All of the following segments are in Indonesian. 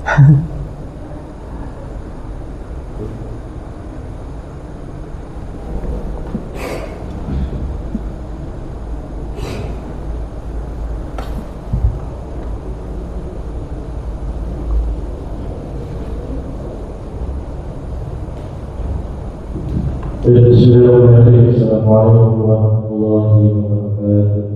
Bismillahirrahmanirrahim. Assalamualaikum warahmatullahi wabarakatuh.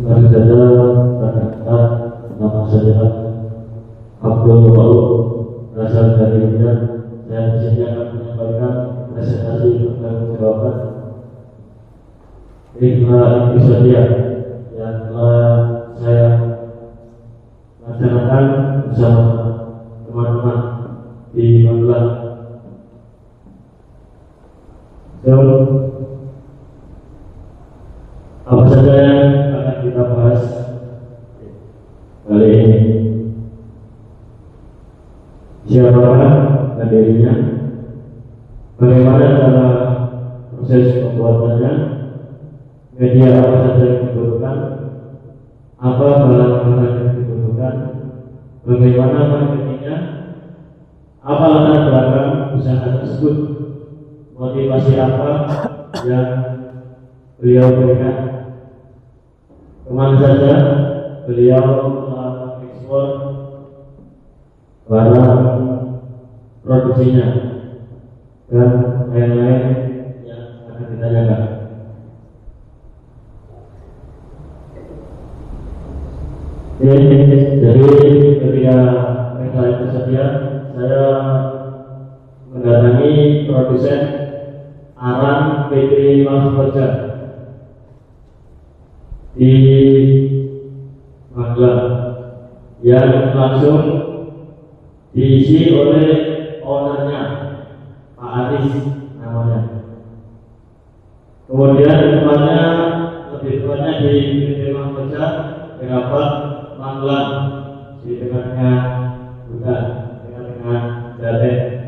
Mari saja perkenalkan nama saya Abdul Maulud berasal dari Medan. Saya di sini akan menyampaikan presentasi pertanggungjawaban lima episode yang telah saya laksanakan bersama teman-teman di Magelang. Apa saja yang akan kita bahas kali ini? Siapakah pendirinya? Bagaimana cara proses pembuatannya? Media apa saja yang dibutuhkan? Apa bahan-bahan yang dibutuhkan? Bagaimana marketingnya? Apa latar belakang usaha tersebut? Motivasi apa yang beliau berikan? Kemana saja beliau telah ekspor barang produksinya dan lain-lain yang akan ditanyakan. Jadi ketika mereka tersedia, saya mendatangi produsen arang PT Mahkota di Magelang yang langsung diisi oleh ownernya, Pak Aris namanya. Kemudian tempatnya lebih tepatnya di PT Mahkota Gerabat Magelang, di dekatnya hutan, dekat-dekat Jaten.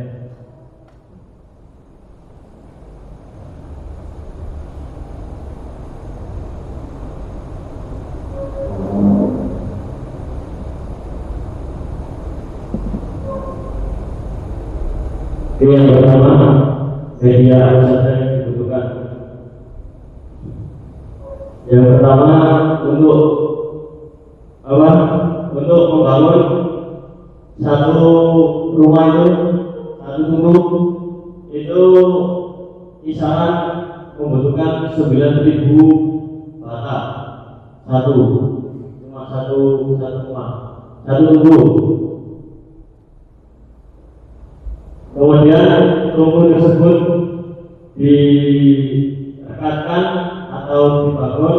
Yang pertama, media apa saja yang dibutuhkan. Yang pertama, untuk apa? Untuk membangun satu rumah itu, satu tungku itu kisaran membutuhkan 9.000 bata cuma satu rumah, satu tungku. Kemudian tungku tersebut direkatkan atau dibangun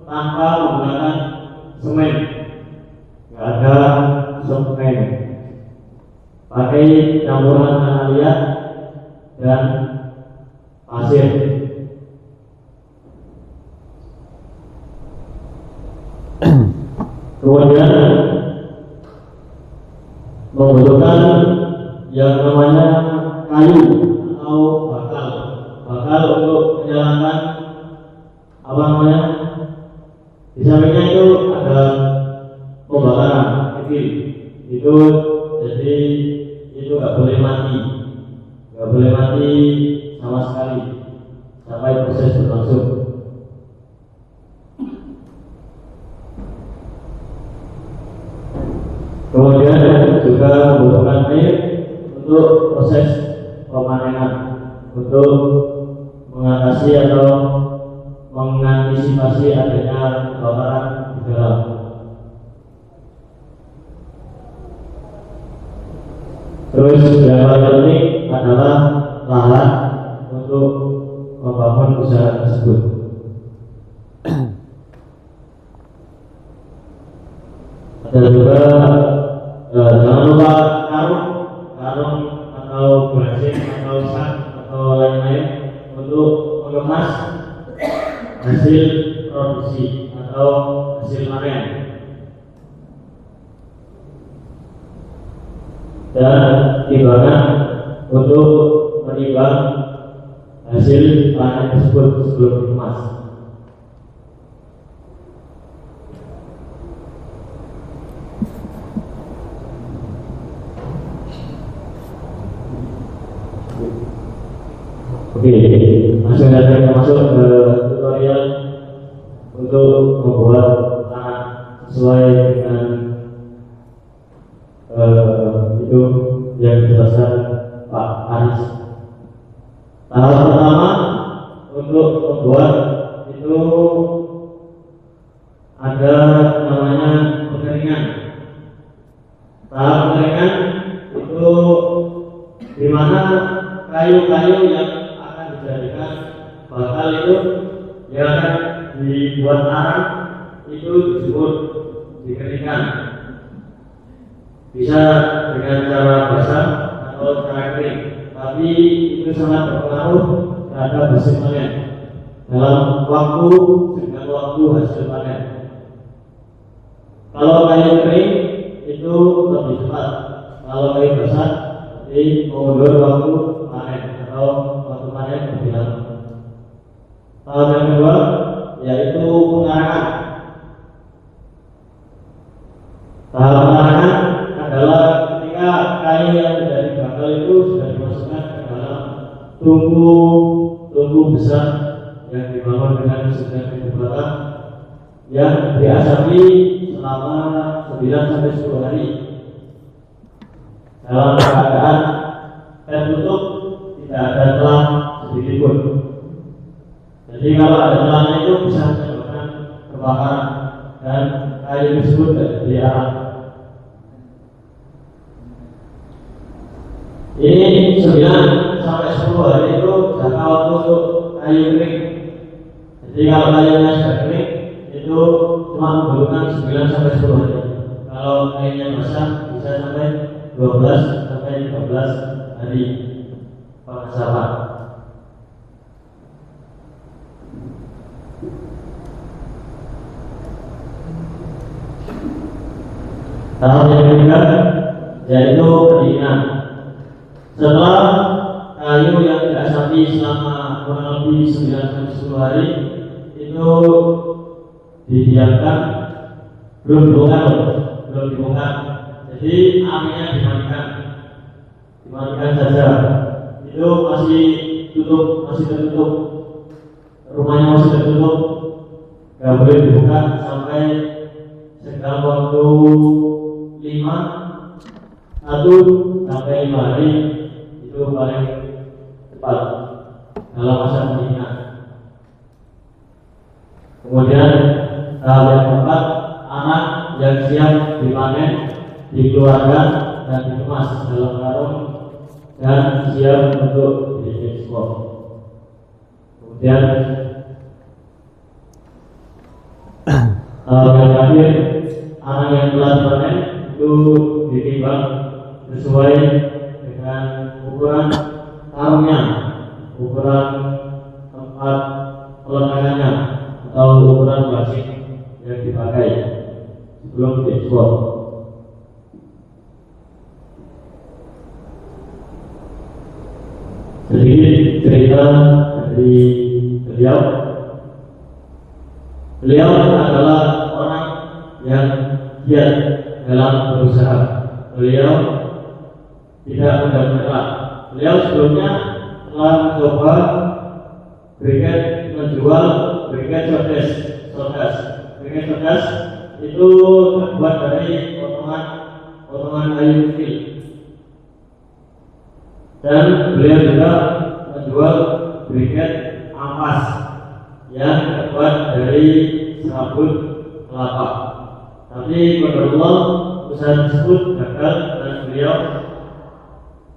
tanpa menggunakan semen, nggak ada semen, pakai campuran tanah liat dan pasir. Kemudian membutuhkan yang namanya kayu atau bakal untuk menyalakan apa namanya, di sampingnya itu ada pembakaran kecil itu, jadi itu nggak boleh mati sama sekali sampai proses berlangsung. Kemudian juga membutuhkan air untuk proses pemanenan, untuk mengatasi atau mengantisipasi adanya kebakaran di dalam. Terus yang paling penting adalah lahan untuk membangun usaha tersebut. Ada juga jangan lupa karung atau brasing atau sak atau lain-lain untuk mengemas hasil produksi atau hasil panen. Dan timbangan untuk menimbang hasil panen tersebut sebelum dikemas. Oke, langsung saja kita masuk ke tutorial untuk membuat lahan sesuai dengan itu yang dijelaskan Pak Aris. Tahap pertama untuk membuat itu ada namanya pengeringan. Tahap pengeringan itu di mana kayu-kayu yang akan dijadikan bakal itu yang akan dibuat arang itu disebut dikeringkan. Bisa dengan cara basah atau cara kering, tapi itu sangat berpengaruh terhadap hasil panen dalam waktu dengan waktu hasil panen. Kalau kayu kering itu lebih cepat, kalau kayu basah jadi mengundur waktu panen atau waktu panen lebih lama. Tahap yang kedua yaitu pengarangan. Tahap pengarangan adalah ketika kayu yang dari bakal itu sudah dimasukkan ke dalam tungku besar yang dibangun dengan 9.000 batang yang diasapi selama 9-10 hari dalam keadaan tertutup, tidak ada celah sedikit pun. Jadi kalau ada celahnya itu bisa menyebabkan kebakaran dan kayu tersebut jadi arang. Ini 9-10 hari itu jangka waktu untuk kayu kering. Jadi kalau kayunya sudah kering itu cuma membutuhkan 9-10 hari. Kalau kayunya basah bisa sampai 12-13 hari pengasapan. Tahap yang ketiga yaitu pendinginan. Setelah kayu yang diasapi selama kurang lebih 9-10 hari itu didiamkan, belum dibongkar. Jadi apinya dimatikan saja. Itu masih tertutup, rumahnya masih tertutup, nggak boleh dibuka sampai sekitar waktu 1-5 hari. Itu paling cepat dalam masa pendinginan. Kemudian tahap yang keempat, anak yang siap dipanen, dikeluarkan dan dikemas dalam karung dan siap untuk diekspor. Kemudian tahap yang terakhir, anak yang telah dipanen itu ditimbang sesuai dengan ukuran karungnya, ukuran tempat peletakannya atau ukuran plastik yang dipakai sebelum diekspor. Sedikit cerita dari beliau. Beliau adalah orang yang giat dalam berusaha. Beliau tidak mudah menyerah. Beliau sebelumnya telah mencoba menjual briket sodas. Briket sodas itu terbuat dari potongan kayu kecil. Dan beliau juga menjual briket ampas yang terbuat dari serabut kelapa. Tapi qadarullah usaha tersebut gagal dan beliau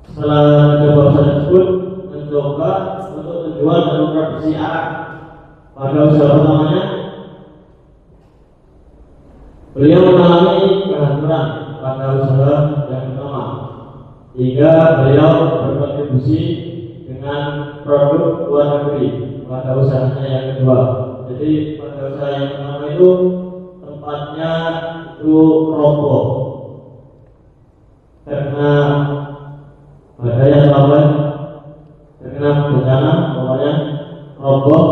setelah mencoba usaha tersebut mencoba untuk menjual dan memproduksi arang. Pada usaha pertamanya beliau mengalami kehancuran pada usaha yang pertama, hingga beliau berkontribusi dengan produk luar negeri pada usahanya yang kedua. Jadi pada usaha yang pertama itu tempatnya itu roboh karena badai yang lawan, karena karena bencana namanya roboh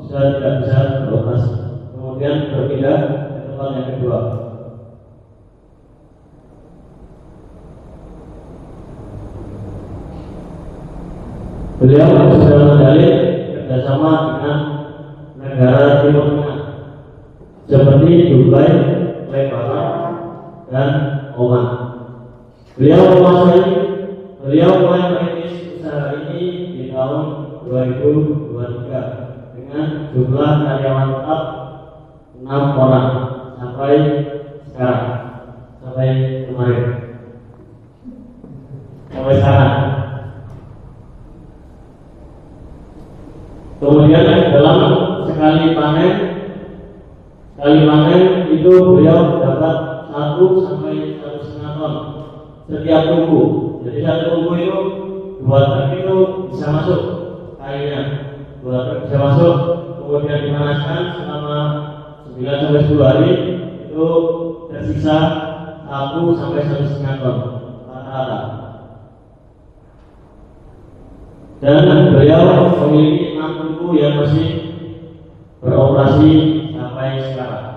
sudah tidak bisa beroperasi. Kemudian berpindah ke tempat yang kedua. Beliau sudah menjalin kerjasama dengan negara Timur Tengah seperti Dubai, Lebanon, dan Oman. Beliau mulai merintis usaha ini di tahun 2023 dengan jumlah karyawan tetap 6 orang sampai sekarang, sampai kemarin, sampai sekarang. Kemudian dalam sekali panen itu beliau dapat 1 sampai 1,5 ton setiap tungku. Jadi satu tungku itu 2 truk itu bisa masuk kainnya, 2 truk bisa masuk, kemudian dipanaskan selama 9 sampai 10 hari itu tersisa 1 sampai 1,5 ton rata-rata. Dan beliau memiliki 6 tungku yang masih beroperasi sampai sekarang.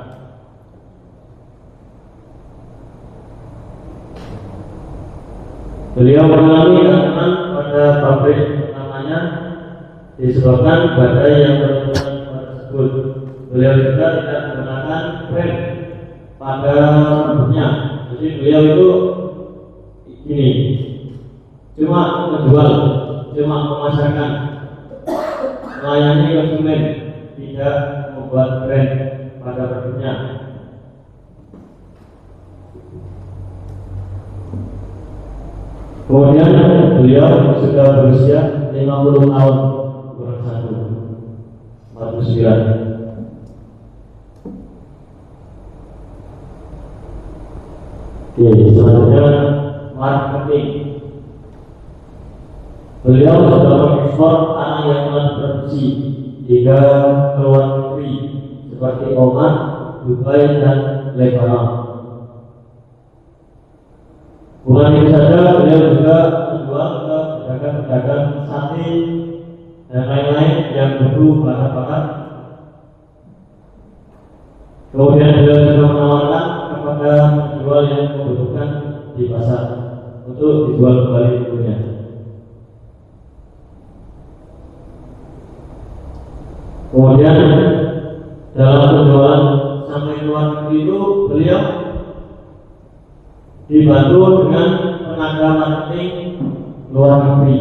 Beliau mengalami gangguan pada pabrik pertamanya disebabkan badai yang berhubungan tersebut. Beliau juga tidak menggunakan brand pada produknya. Jadi beliau itu ini cuma menjual, cuma memasarkan, melayani konsumen, tidak membuat brand pada produknya. Kemudian beliau sudah berusia 50 tahun kurang 1, 49. Oke, selanjutnya marketing. Beliau sudah mengekspor tanah yang telah diproduksi hingga ke luar negeri seperti Oman, Dubai, dan Lebanon. Bukan itu saja, beliau juga menjual ke pedagang-pedagang sate dan lain-lain yang butuh bahan bakar. Kemudian beliau juga menawarkan kepada penjual yang membutuhkan di pasar untuk dijual kembali bukunya. Kemudian dalam penjualan sampai ke luar negeri itu beliau dibantu dengan tenaga marketing luar negeri.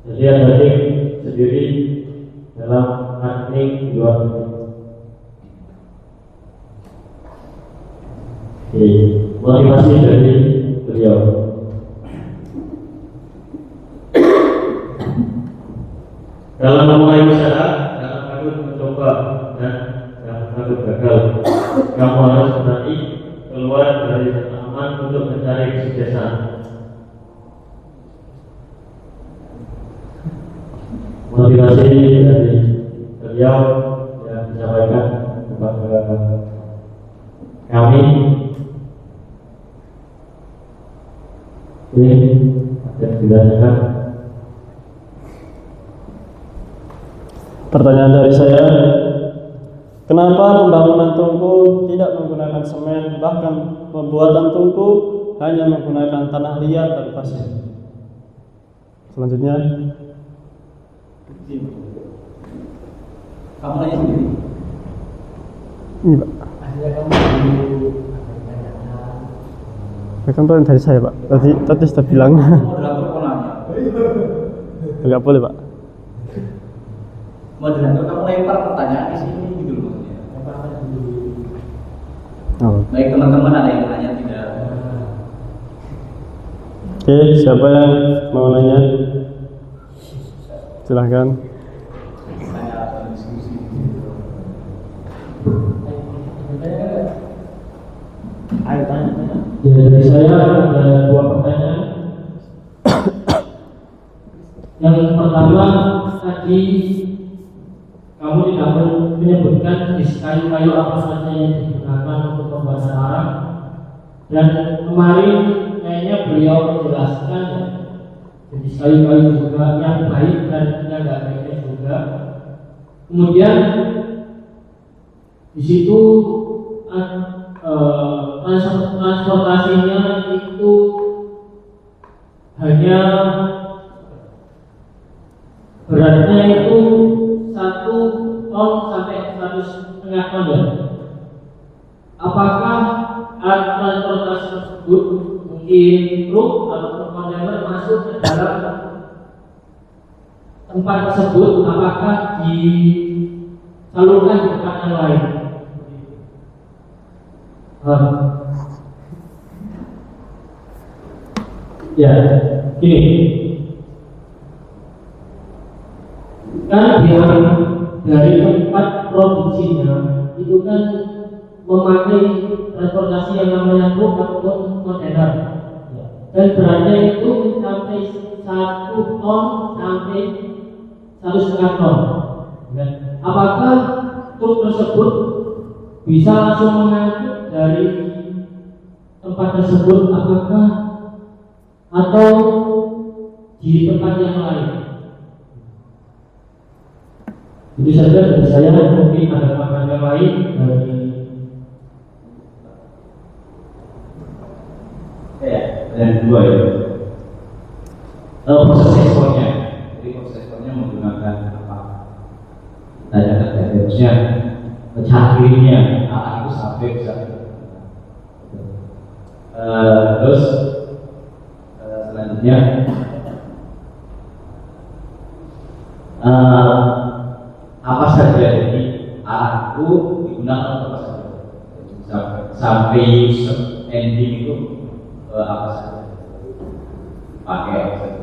Jadi ada tim sendiri dalam marketing luar negeri. Oke, motivasi dari beliau. Dalam memulai usaha, jangan takut mencoba dan jangan takut gagal. Kamu harus berani keluar dari zona aman untuk mencari kesuksesan. Motivasi dari beliau yang disampaikan kepada kami. Ini yang ditanyakan. Pertanyaan dari saya, kenapa pembangunan tungku tidak menggunakan semen, bahkan pembuatan tungku hanya menggunakan tanah liat dan pasir? Selanjutnya, kamu nanya sendiri. Ini Pak. Akhirnya kamu dulu. Kan itu dari saya Pak. Tadi sudah bilang. Moderator kok nanya? Enggak boleh Pak. Moderator kamu lempar pertanyaan di sini gitu loh maksudnya. Lempar aja dulu. Oh. Baik teman-teman, ada yang nanya tidak? Oke, siapa yang mau nanya? Silahkan. Saya akan diskusi. Ayo tanya. Ya, dari saya ada 2 pertanyaan. Yang pertama, tadi kamu tidak menyebutkan jenis kayu-kayu apa saja yang digunakan untuk pembahasan arang. Dan kemarin kayaknya beliau menjelaskan Jadi kayu-kayu juga yang baik dan yang nggak baiknya juga. Kemudian di situ transportasinya itu hanya beratnya itu 1 ton sampai 1,5 ton ya. Apakah alat transportasi tersebut mungkin truk atau kontainer masuk ke dalam tempat tersebut? Apakah disalurkan di tempat yang lain? Ya, gini. Kan dari tempat produksinya itu kan memakai transportasi yang namanya truk ataupun kontainer, dan beratnya itu mencapai 1 ton sampai 1,5 ton. Apakah truk tersebut bisa langsung mengangkut dari tempat tersebut, apakah atau di tempat yang lain? Itu saja dari saya. Mungkin ada pertanyaan yang lain dari yang kedua ya, proses ekspornya. Jadi proses ekspornya menggunakan apa? Tanyakan dari harusnya cahayanya itu sampai bisa. Terus selanjutnya apa saja jadi alat itu digunakan untuk apa saja? Sampai user ending itu apa saja pakai apa saja.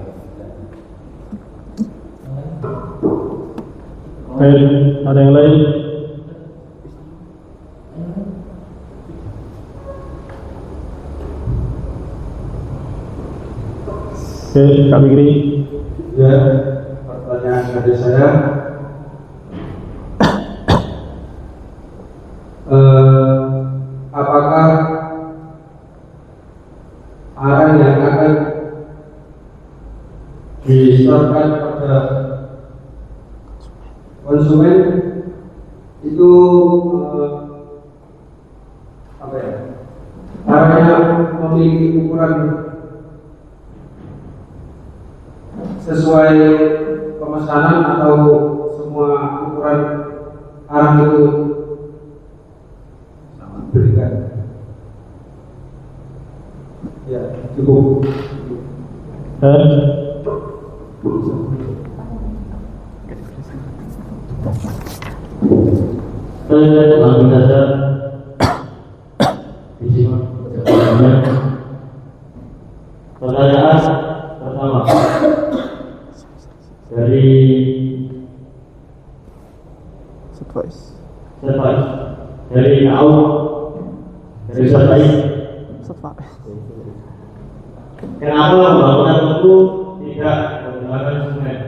Baik, ada yang lain? Oke, Kak Bigri. Ya, pertanyaan dari saya, apakah arang yang akan diserahkan pada konsumen itu apa ya? Arangnya memiliki ukuran sesuai pemesanan atau semua ukuran arang itu berikan? Ya, cukup. Langsung saja disimak jawabannya. Pertanyaan pertama dari Advice. dari Au, dari Ustaz. Kenapa pembangunan itu tidak menggunakan semen?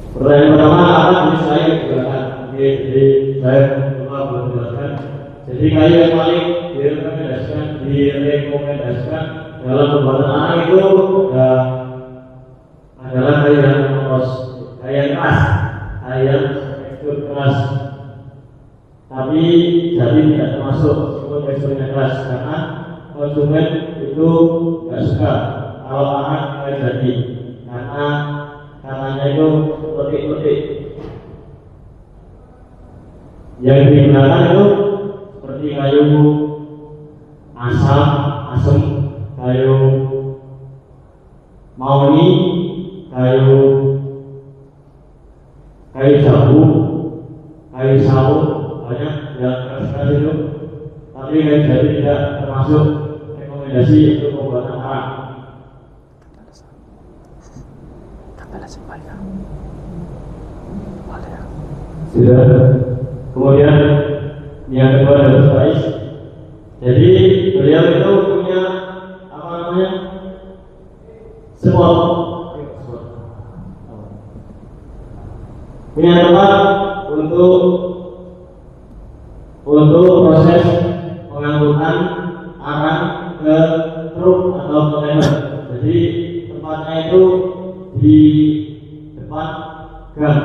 Pertanyaan pertama, apa jenis kayu yang digunakan? Jadi saya coba belum jelaskan. Jadi kayu yang paling direkomendasikan dalam pembuatan arang itu adalah kayu yang poros, kayu yang keras, kayu yang tekstur keras. Tapi jadi tidak termasuk meskipun teksturnya keras, karena konsumen itu tidak suka kalau arang kayu jadi, karena katanya itu petik-petik. Yang digunakan itu seperti kayu asam, kayu mahoni, kayu jambu, kayu sawo, banyak yang keras itu. Tapi kayu jati tidak termasuk rekomendasi untuk pembuatan arang. Sudah. Kemudian yang kedua adalah Faiz. Jadi beliau itu punya apa namanya? Spot. Punya tempat untuk proses pengangkutan arang ke truk depan gang.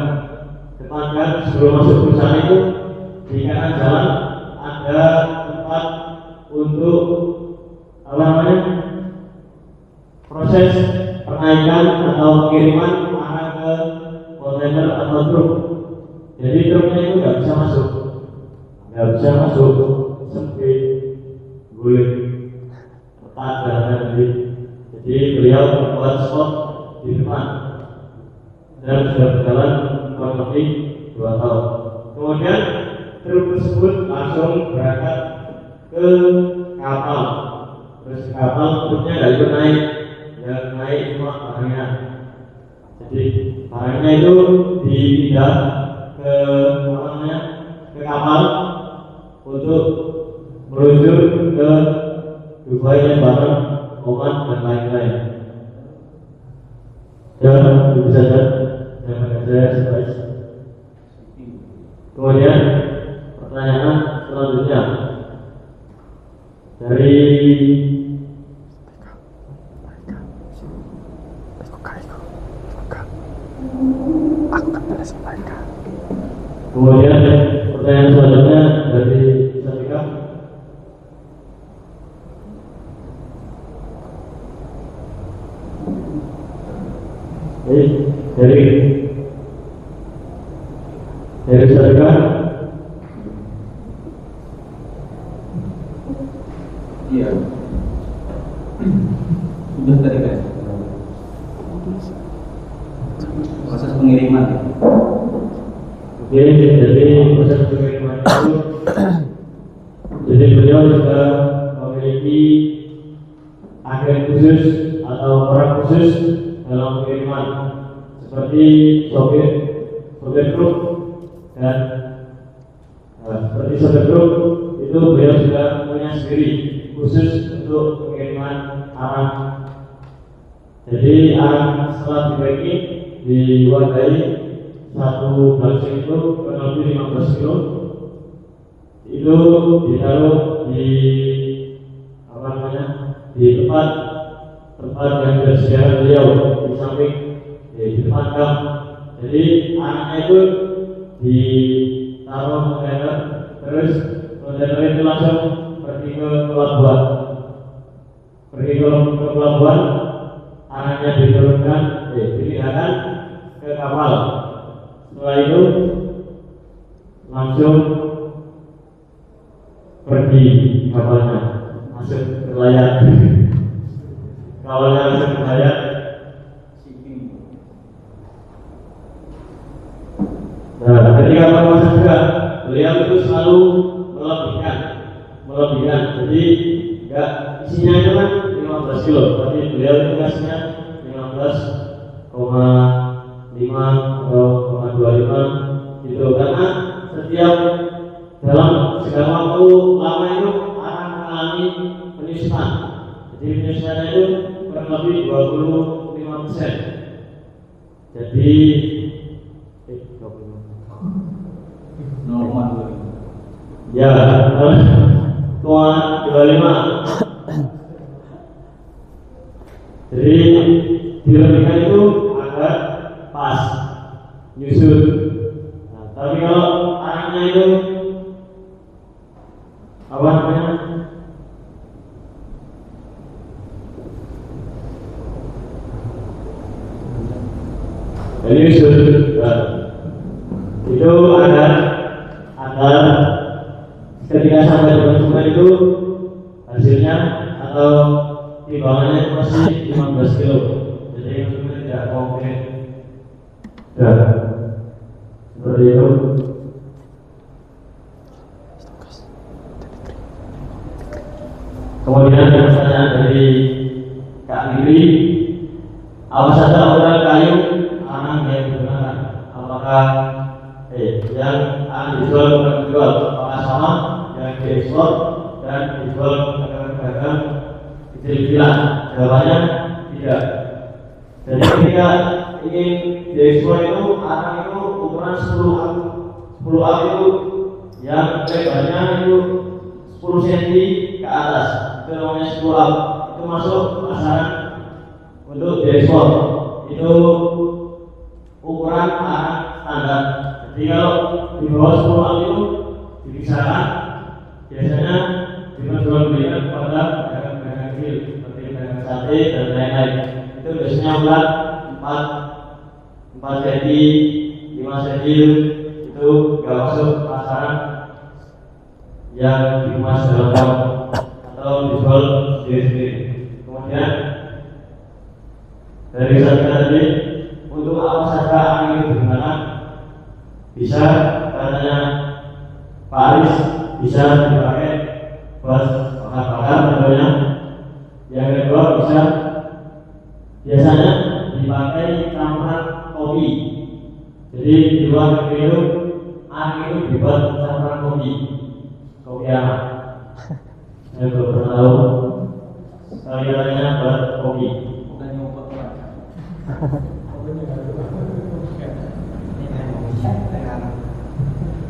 Depan gang sebelum masuk perusahaan itu di kanan jalan ada tempat untuk apa namanya proses penaikan atau pengiriman makanan ke kontainer atau truk. Jadi truknya itu nggak bisa masuk, sempit, guling, ketat dan jadi beliau membuat spot di depan dan sudah berjalan kurang lebih 2 tahun. Kemudian truk tersebut langsung berangkat ke kapal. Terus kapal truknya nggak ikut naik, yang naik cuma barangnya. Jadi barangnya itu dipindah ke apa namanya ke kapal untuk meluncur ke Dubai, barang Oman dan lain-lain. Dan itu saja yang akan saya sampaikan. Kemudian pertanyaan selanjutnya dari kemudian pertanyaan selanjutnya dari Sarika. Dari Sarika. Iya. Sudah tadi kan? Proses pengiriman. Oke, jadi proses pengiriman itu jadi beliau juga memiliki agen khusus atau orang khusus dalam pengiriman seperti sopir truk dan seperti sopir truk itu beliau juga punya sendiri khusus untuk pengiriman arang. Jadi arang setelah dipacking diwadahi satu plastik itu kurang lebih 15 kilo itu ditaruh di apa namanya di tempat yang disediakan beliau di samping di depan gang. Jadi anaknya itu ditaruh kontainer, terus kontainer itu langsung pergi ke pelabuhan, anaknya diturunkan dipindahkan ke kapal. Setelah itu langsung pergi kapalnya masuk ke layar. Kapalnya langsung ke layar. Nah, ketika berpuasa juga beliau itu selalu melebihkan. Jadi enggak isinya itu kan 15 kilo, tapi beliau itu kasihnya 15,5 atau 0,25 gitu, karena setiap dalam segala waktu lama itu akan mengalami penyusutan. Jadi penyusutannya itu kurang lebih 25%. Jadi ya 0,25. Jadi dilebihkan itu agak pas nyusut. Nah, tapi kalau anaknya itu apa namanya jadi nyusut, itu agar ketika sampai di konsumen itu hasilnya atau timbangannya itu masih 15 kilo. Jadi konsumen tidak komplain. Dan seperti itu. Kemudian pertanyaan dari Kak Lili, apa saja organ kayu arang yang digunakan? Apakah yang akan dijual bukan dijual? Apakah sama yang diekspor dan dijual ke pedagang kecil-kecilan? Jawabannya tidak. Jadi ketika ingin diekspor itu arang itu ukuran 10 ak itu yang lebarnya itu 10 cm ke atas, itu namanya 10 ak. Itu masuk pasaran untuk diekspor. Itu ukuran di bawah 10 orang itu dipisahkan, biasanya dengan jual belikan kepada pedagang-pedagang kecil seperti pedagang sate dan lain-lain. Itu biasanya ulat 4 cm, 5 cm itu nggak masuk pasaran yang dikemas dalam pot atau dijual sendiri-sendiri. Kemudian dari saya tadi, untuk apa saja angin itu digunakan, bisa katanya Pak Aris bisa dipakai buat bakar-bakar tentunya. Yang kedua bisa biasanya dipakai campuran kopi. Jadi di luar negeri itu angin itu dibuat campuran kopi anak. Saya belum pernah tahu kaliannya buat kopi.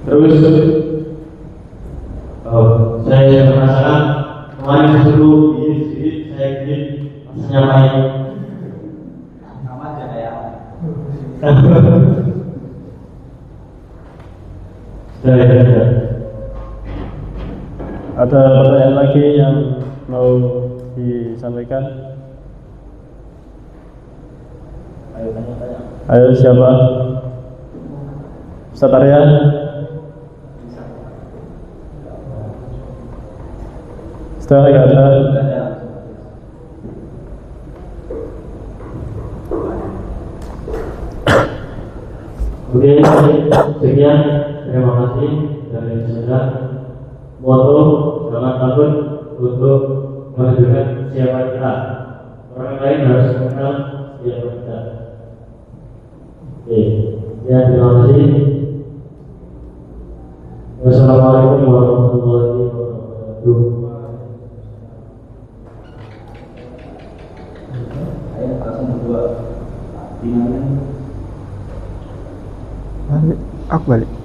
Terus saya penasaran, kemarin disuruh bikin sedikit, saya bikin rasanya pahit. Sama aja kayak Sudah. Ada pertanyaan lagi yang mau disampaikan? Ayo tanya-tanya. Ayo siapa? Ustaz Arya? Setelah nggak ada. Oke, sekian. Terima kasih dari saya. Moto jangan takut untuk menunjukkan siapa kita. Orang lain harus mengenal siapa kita. Oke, ya terima kasih. Wassalamualaikum warahmatullahi wabarakatuh. Ayo langsung berdua. Dimana? Balik. Aku balik.